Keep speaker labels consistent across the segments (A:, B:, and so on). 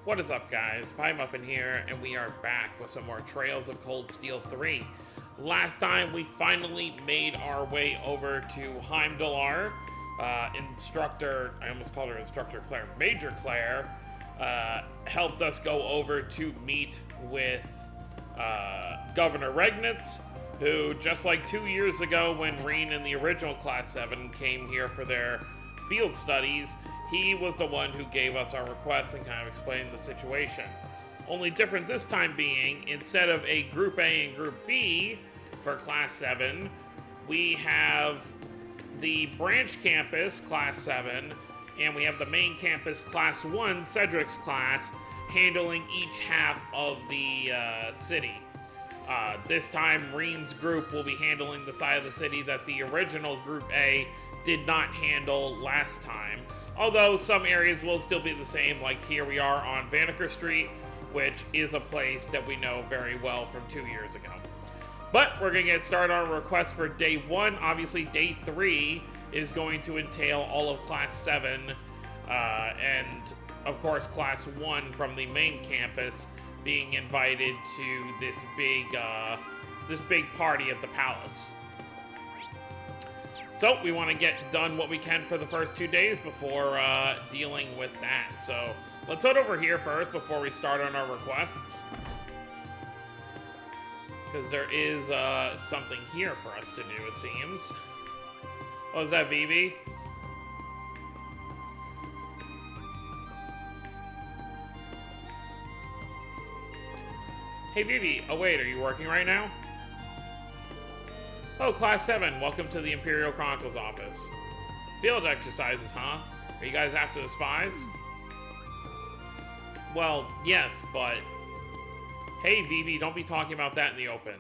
A: What is up, guys? Pie Muffin here, and we are back with some more Trails of Cold Steel 3. Last time, we finally made our way over to Heimdallar. Instructor, I almost called her Instructor Claire, Major Claire, helped us go over to meet with Governor Regnitz, who, just like 2 years ago when Reen and the original Class 7 came here for their field studies, he was the one who gave us our requests and kind of explained the situation. Only different this time being, instead of a Group A and Group B for Class 7, we have the branch campus, Class 7, and we have the main campus, Class 1, Cedric's class, handling each half of the city. This time, Reen's group will be handling the side of the city that the original Group A did not handle last time. Although some areas will still be the same, like here we are on Vanaker Street, which is a place that we know very well from 2 years ago. But we're going to get started on a request for Day 1. Obviously, Day 3 is going to entail all of Class 7, and of course Class 1 from the main campus being invited to this big party at the palace. So we want to get done what we can for the first 2 days before dealing with that. So let's head over here first before we start on our requests, because there is something here for us to do, it seems. Oh, is that Vivi? Hey Vivi, oh wait, are you working right now? Oh, Class 7, welcome to the Imperial Chronicles office. Field exercises, huh? Are you guys after the spies? Well, yes, but... Hey, Vivi, don't be talking about that in the open.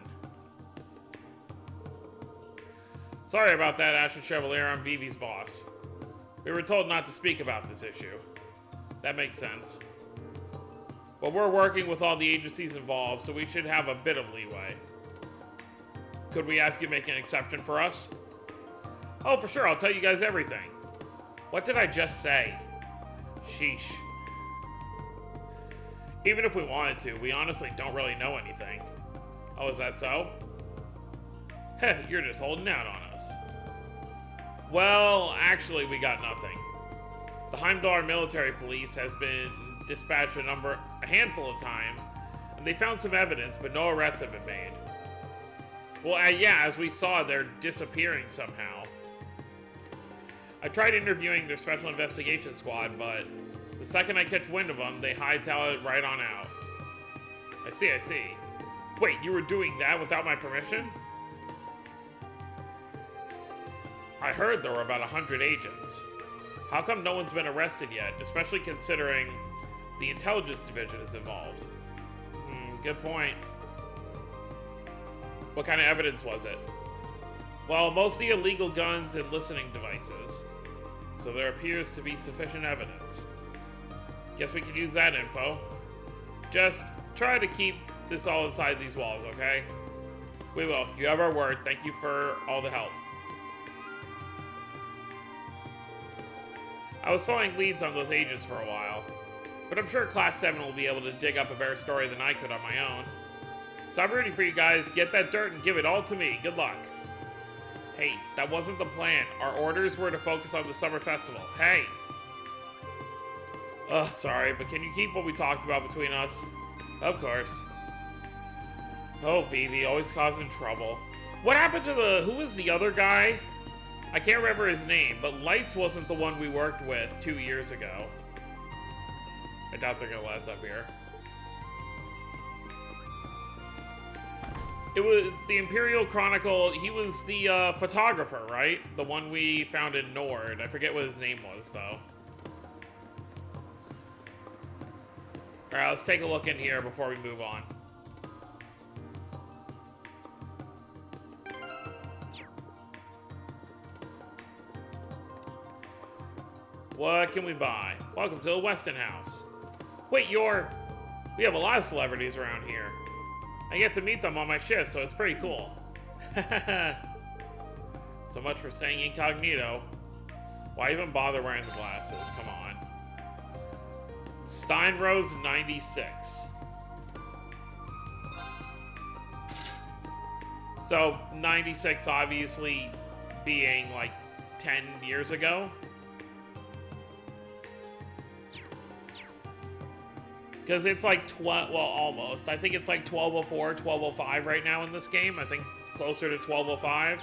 A: Sorry about that, Ashen Chevalier, I'm Vivi's boss. We were told not to speak about this issue. That makes sense. But we're working with all the agencies involved, so we should have a bit of leeway. Could we ask you to make an exception for us? Oh, for sure, I'll tell you guys everything. What did I just say? Sheesh. Even if we wanted to, we honestly don't really know anything. Oh, is that so? Heh, you're just holding out on us. Well, actually, we got nothing. The Heimdallar military police has been dispatched a handful of times, and they found some evidence, but no arrests have been made. Well, yeah, as we saw, they're disappearing somehow. I tried interviewing their special investigation squad, but the second I catch wind of them, they hightail it right on out. I see. Wait, you were doing that without my permission? I heard there were about 100 agents. How come no one's been arrested yet, especially considering the intelligence division is involved? Good point. What kind of evidence was it? Well, mostly illegal guns and listening devices. So there appears to be sufficient evidence. Guess we could use that info. Just try to keep this all inside these walls, okay? We will. You have our word. Thank you for all the help. I was following leads on those agents for a while, but I'm sure Class 7 will be able to dig up a better story than I could on my own. So I'm rooting for you guys. Get that dirt and give it all to me. Good luck. Hey, that wasn't the plan. Our orders were to focus on the summer festival. Hey! Ugh, sorry, but can you keep what we talked about between us? Of course. Oh, Vivi, always causing trouble. What happened to who was the other guy? I can't remember his name, but Lights wasn't the one we worked with 2 years ago. I doubt they're gonna let us up here. It was the Imperial Chronicle. He was the photographer, right? The one we found in Nord. I forget what his name was, though. Alright, let's take a look in here before we move on. What can we buy? Welcome to the Weston House. Wait, we have a lot of celebrities around here. I get to meet them on my shift, so it's pretty cool. So much for staying incognito. Why even bother wearing the glasses? Come on. Steinrose 96. So 96 obviously being like 10 years ago. Because it's like 12, well, almost. I think it's like 1204, 1205 right now in this game. I think closer to 1205.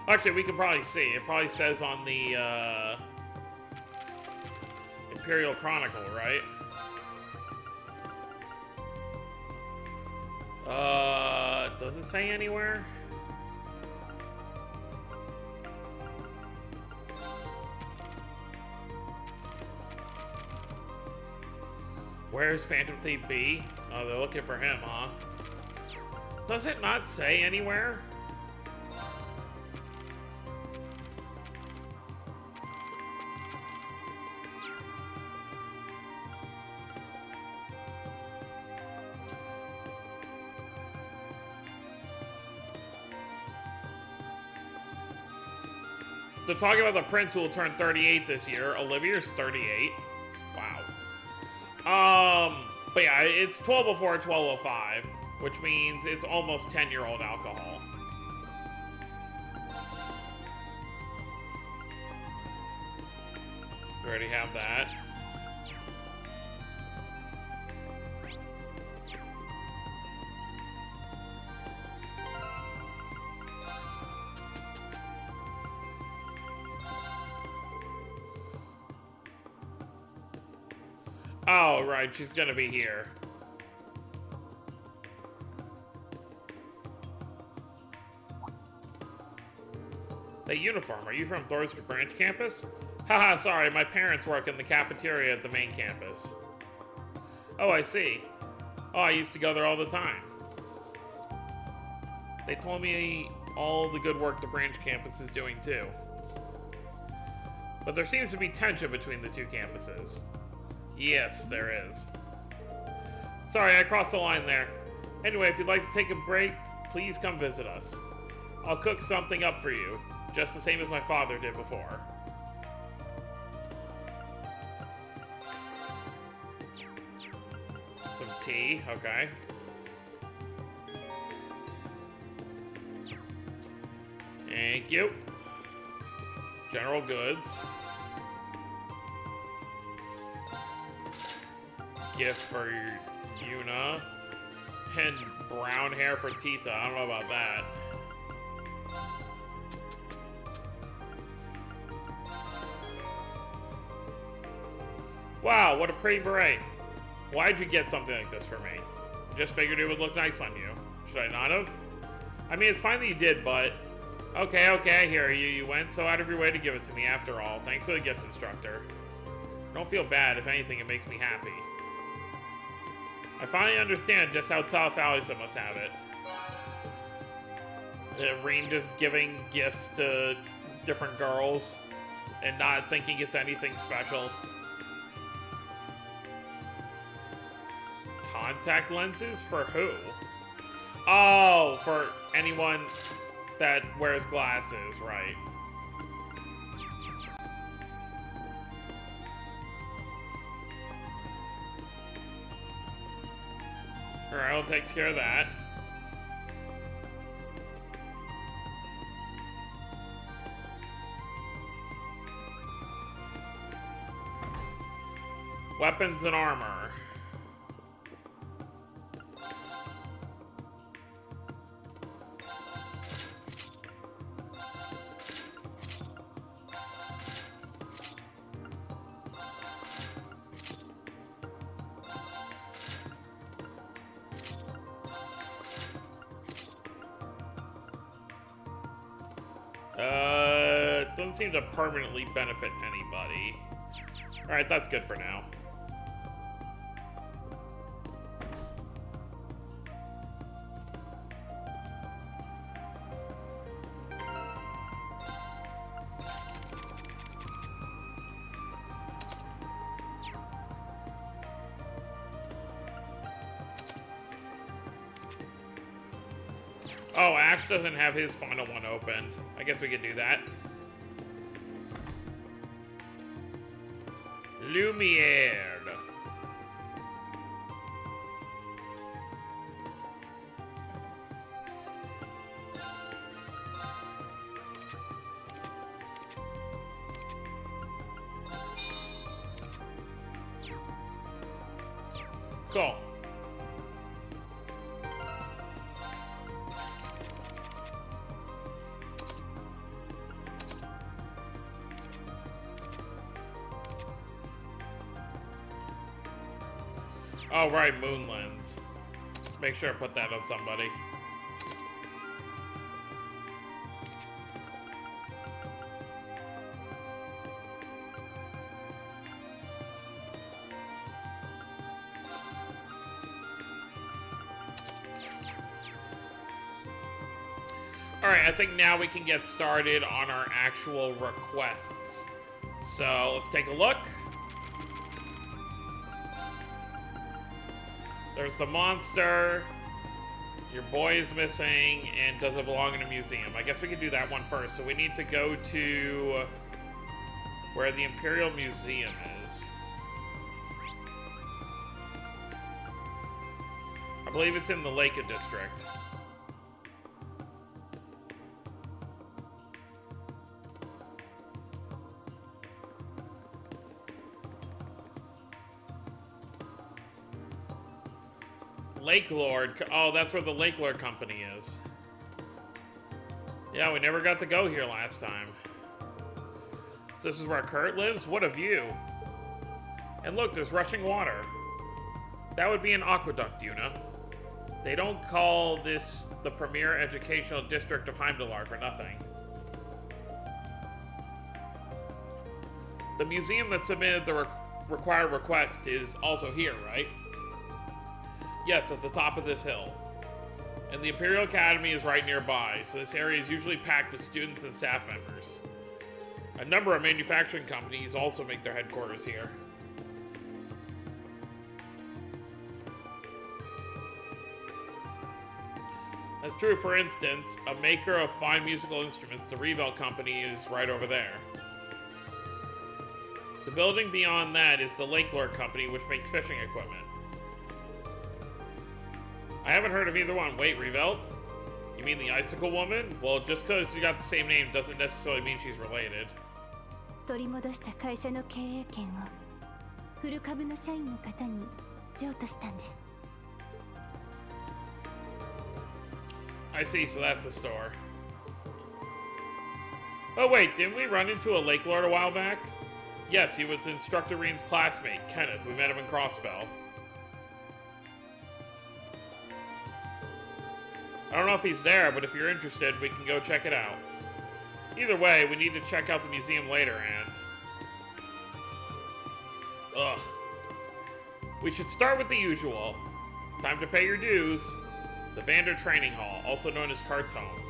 A: Actually, we can probably see. It probably says on the Imperial Chronicle, right? Does it say anywhere? Where's Phantom Thief B? Oh, they're looking for him, huh? Does it not say anywhere? They're talking about the prince who will turn 38 this year. Olivia's 38. Wow. But yeah, it's 1204, 1205, which means it's almost 10-year-old alcohol. We already have that. Oh, right, she's gonna be here. That uniform, are you from Thorster Branch campus? Haha, sorry, my parents work in the cafeteria at the main campus. Oh, I see. Oh, I used to go there all the time. They told me all the good work the branch campus is doing too. But there seems to be tension between the two campuses. Yes, there is. Sorry, I crossed the line there. Anyway, if you'd like to take a break, please come visit us. I'll cook something up for you, just the same as my father did before. Some tea, okay. Thank you. General goods. Gift for Yuna. And brown hair for Tita. I don't know about that. Wow, what a pretty beret. Why'd you get something like this for me? I just figured it would look nice on you. Should I not have? I mean, it's fine that you did, but... Okay, I hear you. You went so out of your way to give it to me after all. Thanks for the gift, instructor. Don't feel bad. If anything, it makes me happy. I finally understand just how tough Alisa must have it. Reen just giving gifts to different girls and not thinking it's anything special. Contact lenses? For who? Oh, for anyone that wears glasses, right. Alright, well, takes care of that. Weapons and armor. Doesn't seem to permanently benefit anybody. Alright, that's good for now. Oh, Ash doesn't have his final one opened. I guess we could do that. Lumiere. Cool. Oh, right, moon lens. Make sure I put that on somebody. Alright, I think now we can get started on our actual requests. So, let's take a look. There's the monster. Your boy is missing, and does it belong in a museum? I guess we can do that one first. So we need to go to where the Imperial Museum is. I believe it's in the Lake District. Lake Lord. Oh, that's where the Lake Lord Company is. Yeah, we never got to go here last time. So this is where Kurt lives? What a view. And look, there's rushing water. That would be an aqueduct, Yuna. They don't call this the premier educational district of Heimdallr for nothing. The museum that submitted the required request is also here, right? Yes, at the top of this hill. And the Imperial Academy is right nearby, so this area is usually packed with students and staff members. A number of manufacturing companies also make their headquarters here. That's true. For instance, a maker of fine musical instruments, the Revel Company, is right over there. The building beyond that is the Lake Lord Company, which makes fishing equipment. I haven't heard of either one. Wait, Revel? You mean the Icicle Woman? Well, just because you got the same name doesn't necessarily mean she's related. I see, so that's the store. Oh wait, didn't we run into a Lake Lord a while back? Yes, he was Instructor Reen's classmate, Kenneth. We met him in Crossbell. I don't know if he's there, but if you're interested, we can go check it out. Either way, we need to check out the museum later, and... Ugh. We should start with the usual. Time to pay your dues. The Vander Training Hall, also known as Kart's home.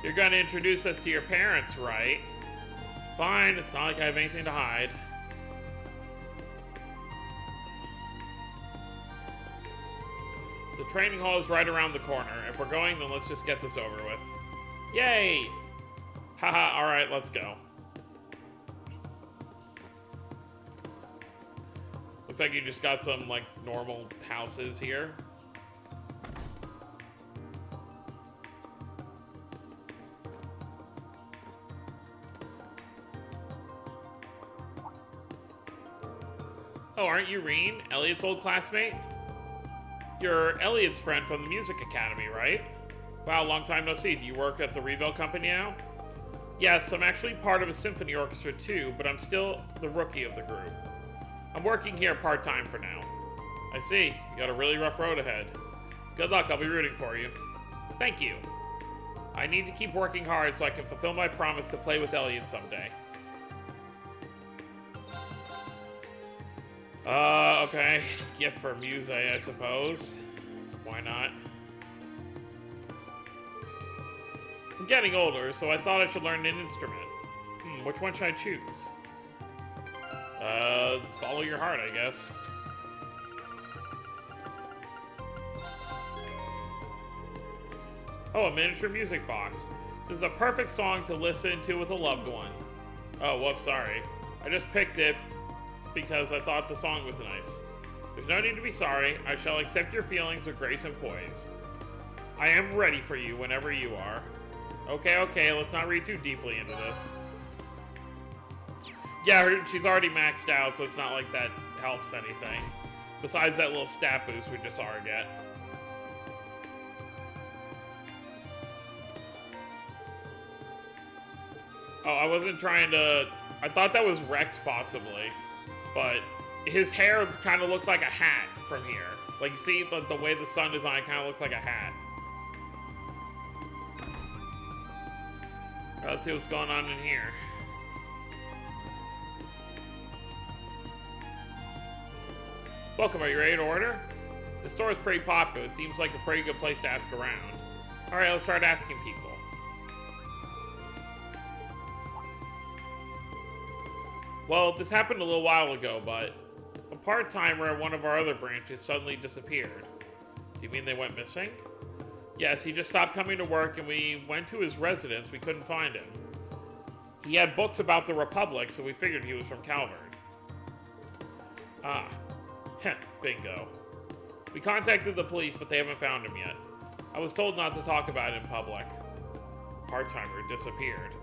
A: You're gonna introduce us to your parents, right? Fine, it's not like I have anything to hide. The training hall is right around the corner. If we're going, then let's just get this over with. Yay! Haha, alright, let's go. Looks like you just got some, like, normal houses here. Oh, aren't you Reen, Elliot's old classmate? You're Elliot's friend from the Music Academy, right? Wow, long time no see. Do you work at the Revel Company now? Yes, I'm actually part of a symphony orchestra too, but I'm still the rookie of the group. I'm working here part-time for now. I see. You got a really rough road ahead. Good luck, I'll be rooting for you. Thank you. I need to keep working hard so I can fulfill my promise to play with Elliot someday. Okay. Gift for Muse, I suppose. Why not? I'm getting older, so I thought I should learn an instrument. Which one should I choose? Follow your heart, I guess. Oh, a miniature music box. This is a perfect song to listen to with a loved one. Oh, whoops, sorry. I just picked it because I thought the song was nice. There's no need to be sorry. I shall accept your feelings with grace and poise. I am ready for you whenever you are. Okay, let's not read too deeply into this. Yeah, she's already maxed out, so it's not like that helps anything. Besides that little stat boost we just saw her get. Oh, I wasn't trying to... I thought that was Rex, possibly. But his hair kind of looked like a hat from here. Like, you see the way the sun design kind of looks like a hat. All right, let's see what's going on in here. Welcome, are you ready to order? The store is pretty popular. It seems like a pretty good place to ask around. Alright, let's start asking people. Well, this happened a little while ago, but a part-timer at one of our other branches suddenly disappeared. Do you mean they went missing? Yes, he just stopped coming to work and we went to his residence. We couldn't find him. He had books about the Republic, so we figured he was from Calvard. Ah. Heh, bingo. We contacted the police, but they haven't found him yet. I was told not to talk about it in public. Part-timer disappeared.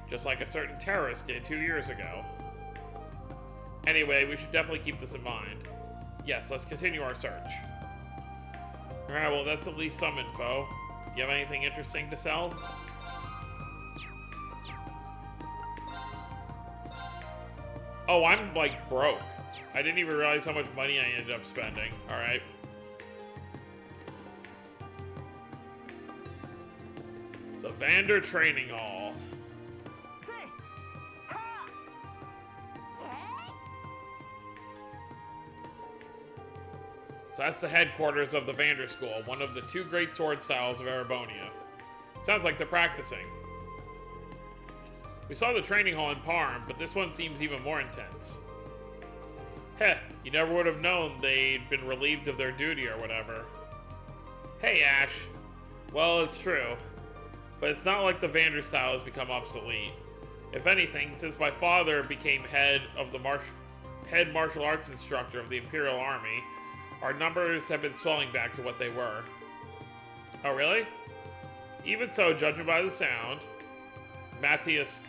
A: Just like a certain terrorist did 2 years ago. Anyway, we should definitely keep this in mind. Yes, let's continue our search. Alright, well that's at least some info. Do you have anything interesting to sell? Oh, I'm like broke. I didn't even realize how much money I ended up spending. Alright. The Vander Training Hall. So that's the headquarters of the Vander School, one of the 2 great sword styles of Erebonia. Sounds like they're practicing. We saw the training hall in Parm, but this one seems even more intense. Heh, you never would have known they'd been relieved of their duty or whatever. Hey, Ash. Well, it's true. But it's not like the Vander style has become obsolete. If anything, since my father became head martial arts instructor of the Imperial Army, our numbers have been swelling back to what they were. Oh, really? Even so, judging by the sound, Matthias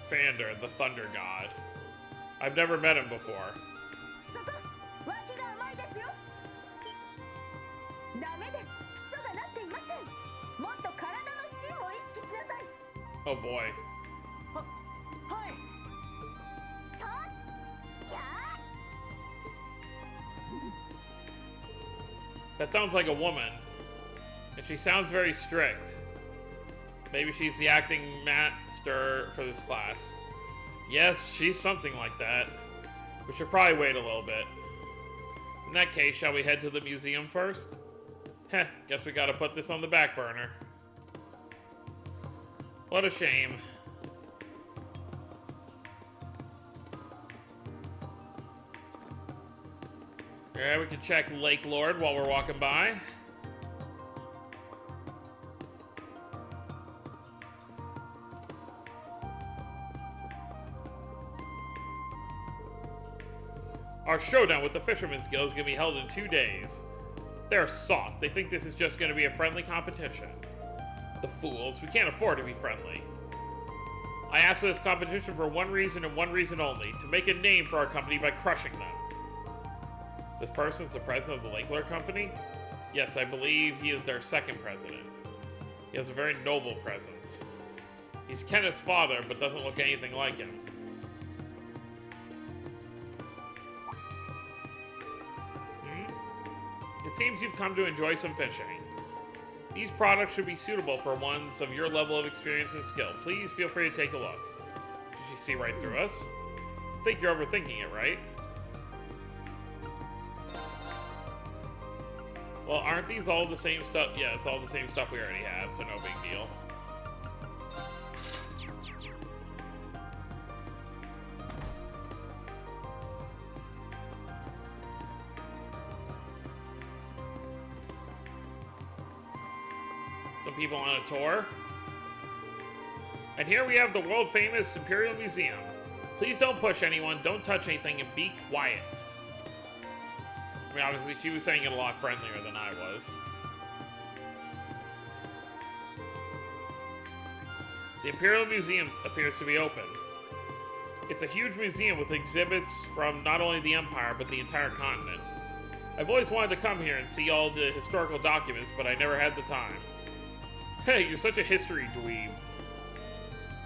A: Vander, the Thunder God. I've never met him before. Oh boy. That sounds like a woman. And she sounds very strict. Maybe she's the acting master for this class. Yes, she's something like that. We should probably wait a little bit. In that case, shall we head to the museum first? Heh, guess we gotta put this on the back burner. What a shame. Yeah, we can check Lake Lord while we're walking by. Our showdown with the Fisherman's Guild is going to be held in 2 days. They're soft. They think this is just going to be a friendly competition. The fools. We can't afford to be friendly. I asked for this competition for one reason and one reason only. To make a name for our company by crushing them. This person's the president of the Lake Lord Company? Yes, I believe he is their second president. He has a very noble presence. He's Kenneth's father, but doesn't look anything like him. It seems you've come to enjoy some fishing. These products should be suitable for ones of your level of experience and skill. Please feel free to take a look. Did she see right through us? I think you're overthinking it, right? Well, aren't these all the same stuff? Yeah, it's all the same stuff we already have, so no big deal. Some people on a tour. And here we have the world-famous Imperial Museum. Please don't push anyone, don't touch anything, and be quiet. I mean, obviously, she was saying it a lot friendlier than I was. The Imperial Museum appears to be open. It's a huge museum with exhibits from not only the Empire, but the entire continent. I've always wanted to come here and see all the historical documents, but I never had the time. Hey, you're such a history dweeb.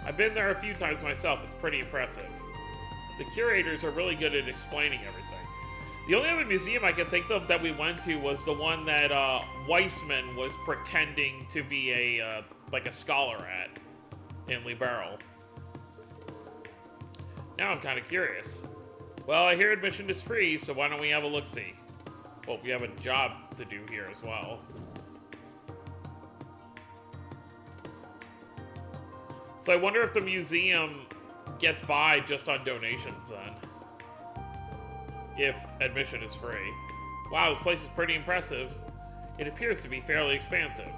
A: I've been there a few times myself. It's pretty impressive. The curators are really good at explaining everything. The only other museum I can think of that we went to was the one that Weissman was pretending to be a like a scholar at in Liberal. Now I'm kind of curious. Well, I hear admission is free, so why don't we have a look-see? Well, we have a job to do here as well. So I wonder if the museum gets by just on donations then. If admission is free. Wow, this place is pretty impressive. It appears to be fairly expansive.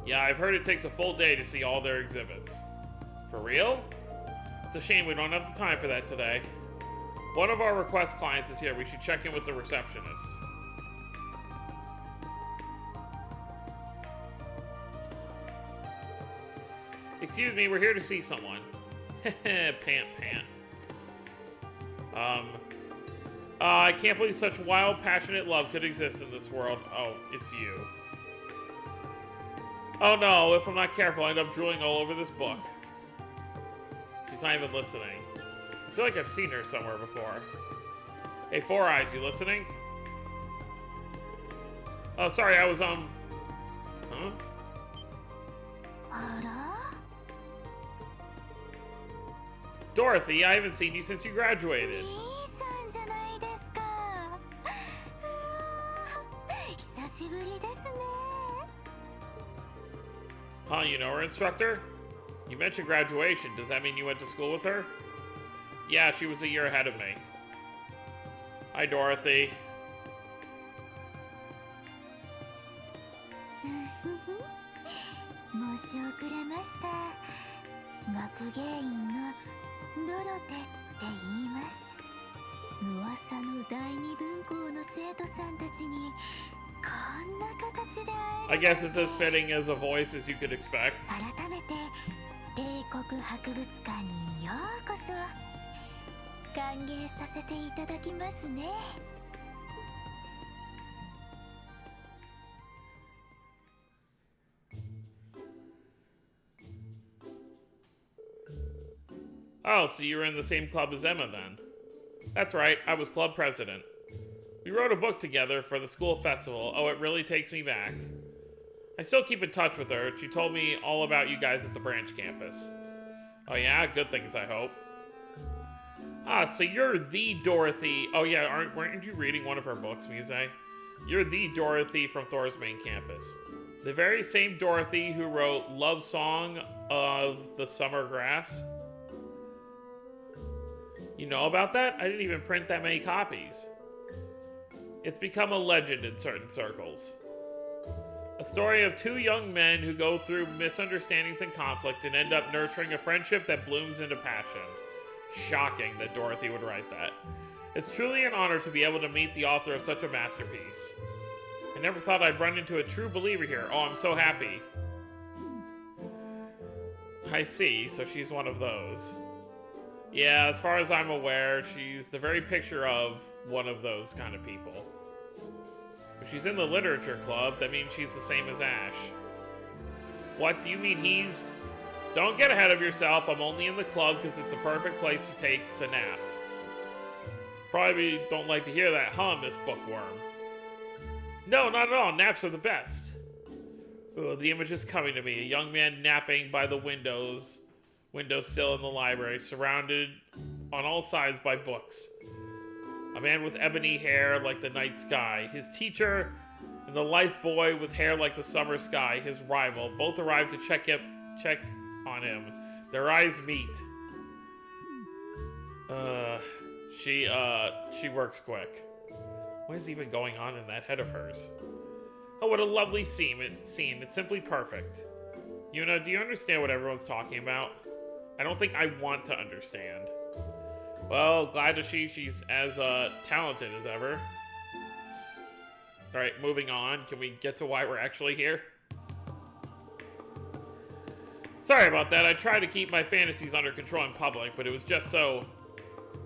A: Yeah, I've heard it takes a full day to see all their exhibits. For real? It's a shame we don't have the time for that today. One of our request clients is here. We should check in with the receptionist. Excuse me, we're here to see someone. Pant. I can't believe such wild, passionate love could exist in this world. Oh, it's you. Oh no, if I'm not careful, I end up drooling all over this book. She's not even listening. I feel like I've seen her somewhere before. Hey, Four Eyes, you listening? Oh, sorry, I was, Huh? Dorothy, I haven't seen you since you graduated. Huh, you know her instructor? You mentioned graduation. Does that mean you went to school with her? Yeah, she was a year ahead of me. Hi, Dorothy. I guess it's as fitting as a voice as you could expect. Oh, so you were in the same club as Emma then? That's right, I was club president. We wrote a book together for the school festival. Oh, it really takes me back. I still keep in touch with her. She told me all about you guys at the branch campus. Oh yeah? Good things, I hope. Ah, so you're the Dorothy. Oh yeah, weren't you reading one of her books, Muse? You're the Dorothy from Thor's main campus. The very same Dorothy who wrote Love Song of the Summer Grass. You know about that? I didn't even print that many copies. It's become a legend in certain circles. A story of two young men who go through misunderstandings and conflict and end up nurturing a friendship that blooms into passion. Shocking that Dorothy would write that. It's truly an honor to be able to meet the author of such a masterpiece. I never thought I'd run into a true believer here. Oh, I'm so happy. I see, so she's one of those. Yeah, as far as I'm aware, she's the very picture of one of those kind of people. If she's in the literature club, that means she's the same as Ash. What, do you mean he's... Don't get ahead of yourself, I'm only in the club because it's the perfect place to take to nap. Probably don't like to hear that, huh, Miss Bookworm? No, not at all, naps are the best. Oh, the image is coming to me, a young man napping by the windowsill in the library, surrounded on all sides by books. A man with ebony hair like the night sky. His teacher and the life boy with hair like the summer sky, his rival, both arrive to check on him. Their eyes meet. She works quick. What is even going on in that head of hers? Oh, what a lovely scene. It's simply perfect. Yuna, do you understand what everyone's talking about? I don't think I want to understand. Well, glad to see she's as talented as ever. Alright, moving on. Can we get to why we're actually here? Sorry about that. I try to keep my fantasies under control in public, but it was just so...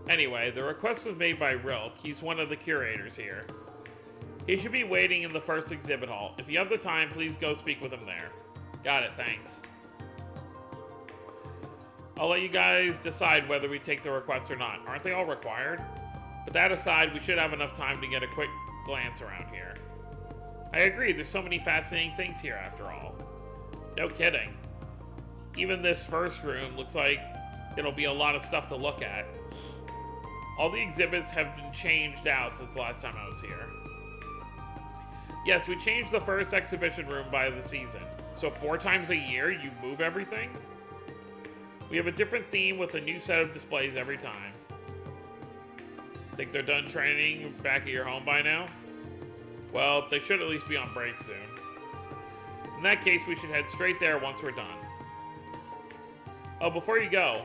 A: Anyway, the request was made by Rilk. He's one of the curators here. He should be waiting in the first exhibit hall. If you have the time, please go speak with him there. Got it, thanks. I'll let you guys decide whether we take the request or not. Aren't they all required? But that aside, we should have enough time to get a quick glance around here. I agree, there's so many fascinating things here after all. No kidding. Even this first room looks like it'll be a lot of stuff to look at. All the exhibits have been changed out since the last time I was here. Yes, we changed the first exhibition room by the season. So 4 times a year, you move everything? We have a different theme with a new set of displays every time. Think they're done training back at your home by now? Well, they should at least be on break soon. In that case, we should head straight there once we're done. Oh, before you go,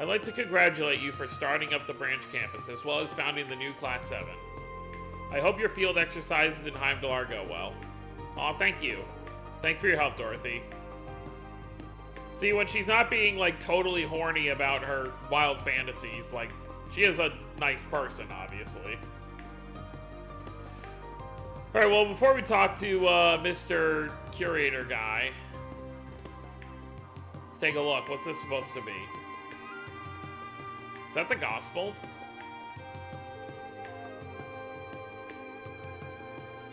A: I'd like to congratulate you for starting up the branch campus, as well as founding the new Class 7. I hope your field exercises in Heimdallr go well. Aw, thank you. Thanks for your help, Dorothy. See, when she's not being, like, totally horny about her wild fantasies, like, she is a nice person, obviously. Alright, well, before we talk to, Mr. Curator guy, let's take a look. What's this supposed to be? Is that the gospel?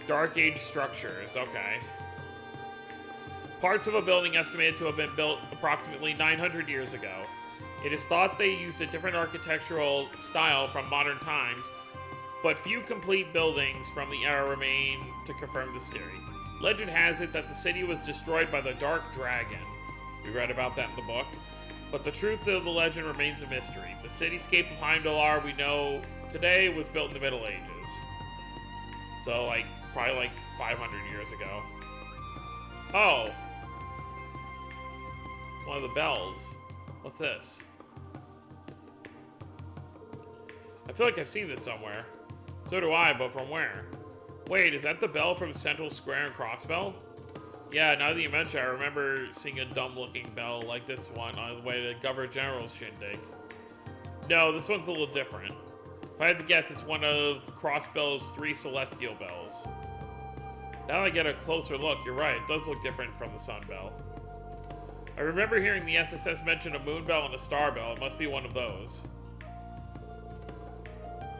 A: Dark Age structures, okay. Parts of a building estimated to have been built approximately 900 years ago. It is thought they used a different architectural style from modern times, but few complete buildings from the era remain to confirm this theory. Legend has it that the city was destroyed by the Dark Dragon. We read about that in the book. But the truth of the legend remains a mystery. The cityscape of Heimdallr we know today was built in the Middle Ages. So, like, probably like 500 years ago. Oh. It's one of the bells. What's this? I feel like I've seen this somewhere. So do I, but from where? Wait, is that the bell from Central Square and Crossbell? Yeah, now that you mention it, I remember seeing a dumb-looking bell like this one on the way to Governor General's shindig. No, this one's a little different. If I had to guess, it's one of Crossbell's 3 celestial bells. Now that I get a closer look, you're right, it does look different from the sun bell. I remember hearing the SSS mention a moon bell and a star bell. It must be one of those.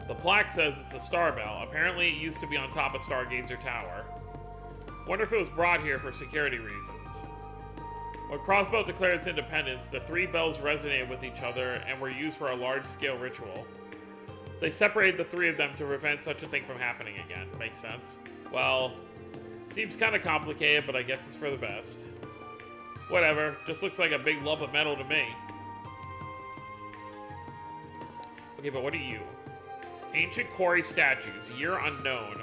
A: The plaque says it's a star bell. Apparently, it used to be on top of Stargazer Tower. Wonder if it was brought here for security reasons. When Crossbell declared its independence, the 3 bells resonated with each other and were used for a large-scale ritual. They separated the 3 of them to prevent such a thing from happening again. Makes sense. Well, seems kind of complicated, but I guess it's for the best. Whatever, just looks like a big lump of metal to me. Okay, but what are you? Ancient quarry statues, year unknown.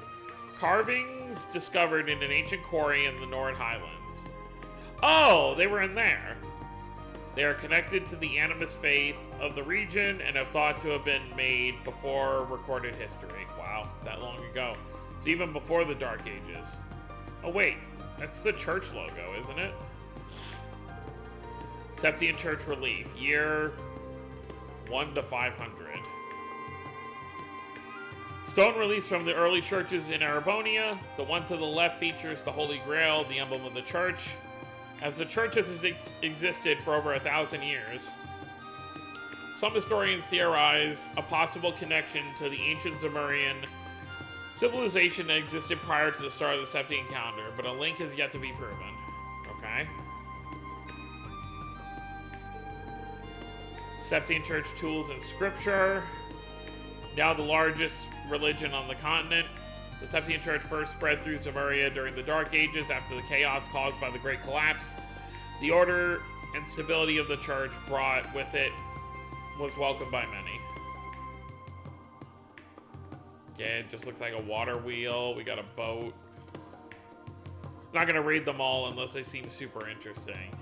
A: Carvings discovered in an ancient quarry in the Northern Highlands. Oh, they were in there. They are connected to the animist faith of the region and have thought to have been made before recorded history. Wow, that long ago. So even before the Dark Ages. Oh wait, that's the church logo, isn't it? Septian Church Relief, year 1 to 500. Stone released from the early churches in Arabonia. The one to the left features the Holy Grail, the emblem of the church. As the church has existed for over 1,000 years, some historians theorize a possible connection to the ancient Zemurian civilization that existed prior to the start of the Septian calendar, but a link has yet to be proven. Okay. Septian Church tools and scripture. Now the largest religion on the continent. The Septian Church first spread through Zemuria during the Dark Ages after the chaos caused by the Great Collapse. The order and stability of the church brought with it was welcomed by many. Okay, it just looks like a water wheel. We got a boat. I'm not going to read them all unless they seem super interesting.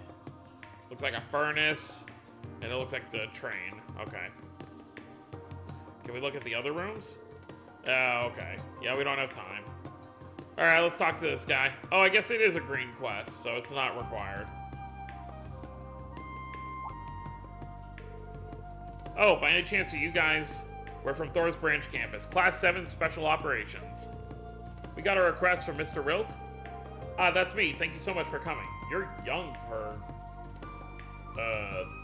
A: Looks like a furnace, and it looks like the train. Okay. Can we look at the other rooms? Oh, okay. Yeah, we don't have time. Alright, let's talk to this guy. Oh, I guess it is a green quest, so it's not required. Oh, by any chance are you guys... We're from Thor's Branch Campus. Class 7 Special Operations. We got a request from Mr. Rilk. Ah, that's me. Thank you so much for coming. You're young for,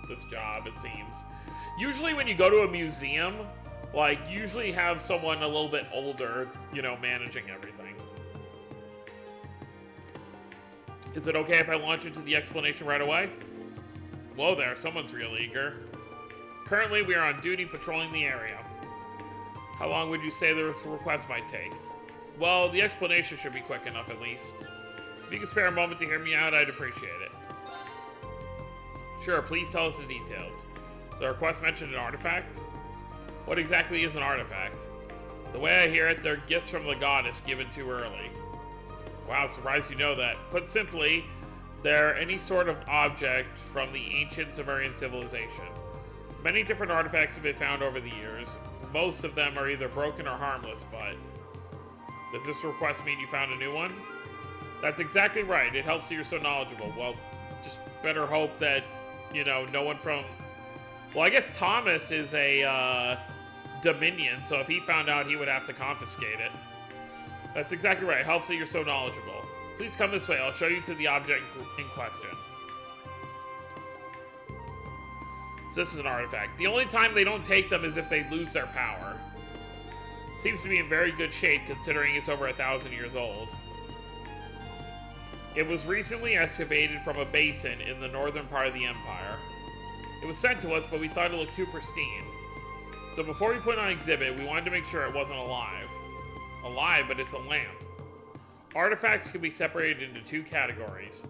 A: this job, it seems. Usually when you go to a museum, like, usually have someone a little bit older, you know, managing everything. Is it okay if I launch into the explanation right away? Whoa there, someone's real eager. Currently, we are on duty patrolling the area. How long would you say the request might take? Well, the explanation should be quick enough at least. If you could spare a moment to hear me out, I'd appreciate it. Sure, please tell us the details. The request mentioned an artifact? What exactly is an artifact? The way I hear it, they're gifts from the goddess given too early. Wow, surprised you know that. Put simply, they're any sort of object from the ancient Sumerian civilization. Many different artifacts have been found over the years. Most of them are either broken or harmless, but... Does this request mean you found a new one? That's exactly right. It helps that you're so knowledgeable. Well, just better hope that, you know, no one from... Well, I guess Thomas is a, Dominion, so if he found out, he would have to confiscate it. That's exactly right. It helps that you're so knowledgeable. Please come this way. I'll show you to the object in question. So this is an artifact. The only time they don't take them is if they lose their power. Seems to be in very good shape considering it's over 1,000 years old. It was recently excavated from a basin in the northern part of the Empire. It was sent to us, but we thought it looked too pristine. So before we put it on exhibit, we wanted to make sure it wasn't alive. Alive, but it's a lamp. Artifacts can be separated into two categories.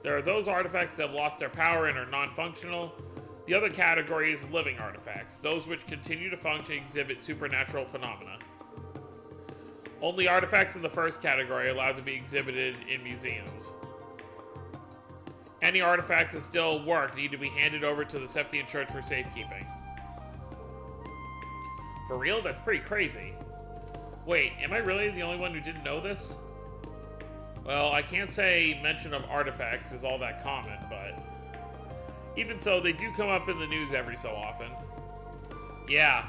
A: There are those artifacts that have lost their power and are non-functional. The other category is living artifacts, those which continue to function and exhibit supernatural phenomena. Only artifacts in the first category are allowed to be exhibited in museums. Any artifacts that still work need to be handed over to the Septian Church for safekeeping. For real? That's pretty crazy. Wait, am I really the only one who didn't know this? Well, I can't say mention of artifacts is all that common, but... Even so, they do come up in the news every so often. Yeah,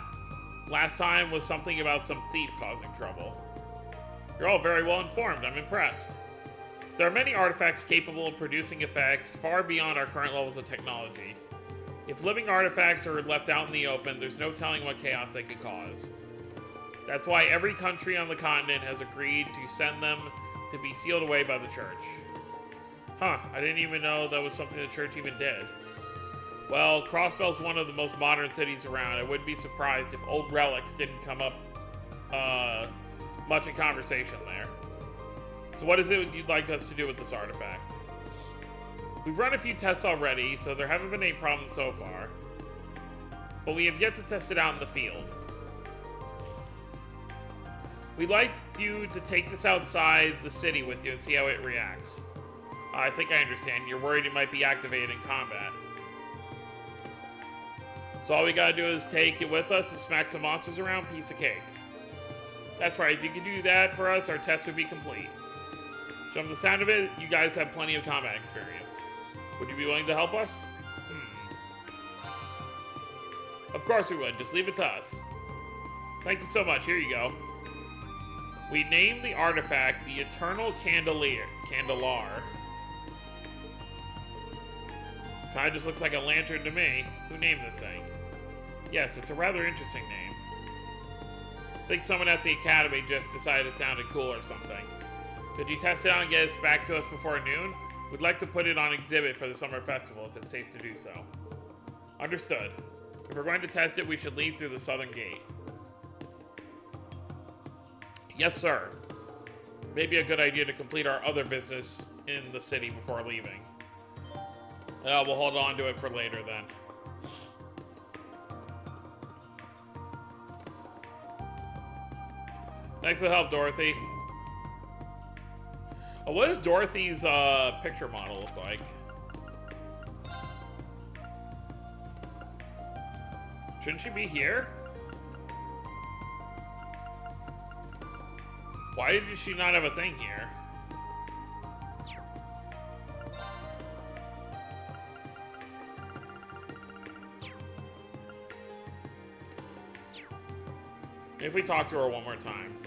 A: last time was something about some thief causing trouble. You're all very well informed, I'm impressed. There are many artifacts capable of producing effects far beyond our current levels of technology. If living artifacts are left out in the open, there's no telling what chaos they could cause. That's why every country on the continent has agreed to send them to be sealed away by the church. Huh, I didn't even know that was something the church even did. Well, Crossbell's one of the most modern cities around. I wouldn't be surprised if old relics didn't come up much in conversation there. So what is it you'd like us to do with this artifact? We've run a few tests already, so there haven't been any problems so far. But we have yet to test it out in the field. We'd like you to take this outside the city with you and see how it reacts. I think I understand. You're worried it might be activated in combat. So all we gotta do is take it with us and smack some monsters around, piece of cake. That's right, if you could do that for us, our test would be complete. So from the sound of it, you guys have plenty of combat experience. Would you be willing to help us? Of course we would, just leave it to us. Thank you so much, here you go. We named the artifact the Eternal Candelar. Kinda just looks like a lantern to me. Who named this thing? Yes, it's a rather interesting name. I think someone at the Academy just decided it sounded cool or something. Could you test it out and get it back to us before noon? We'd like to put it on exhibit for the summer festival if it's safe to do so. Understood. If we're going to test it, we should leave through the southern gate. Yes, sir. Maybe a good idea to complete our other business in the city before leaving. We'll hold on to it for later then. Thanks for the help, Dorothy. Oh, what does Dorothy's picture model look like? Shouldn't she be here? Why did she not have a thing here? If we talk to her one more time.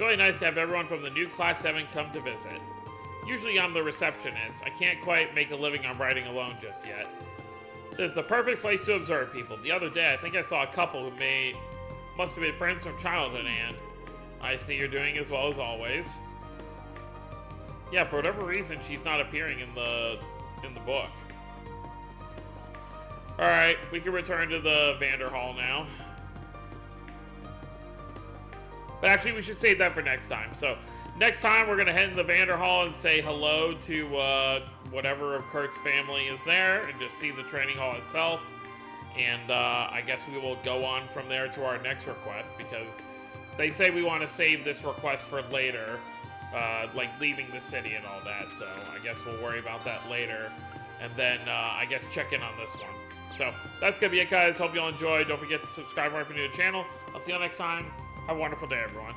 A: really nice to have everyone from the new Class 7 come to visit. Usually I'm the receptionist. I can't quite make a living on riding alone just yet. This is the perfect place to observe people. The other day, I think I saw a couple who must have been friends from childhood, and I see you're doing as well as always. Yeah, for whatever reason, she's not appearing in the book. Alright, we can return to the Vanderhall now. But actually, we should save that for next time. So, next time, we're going to head in the Vanderhall and say hello to whatever of Kurt's family is there, and just see the training hall itself. And I guess we will go on from there to our next request, because they say we want to save this request for later, like leaving the city and all that. So, I guess we'll worry about that later. And then, I guess, check in on this one. So, that's going to be it, guys. Hope you all enjoyed. Don't forget to subscribe if you're new to the channel. I'll see you all next time. Have a wonderful day, everyone.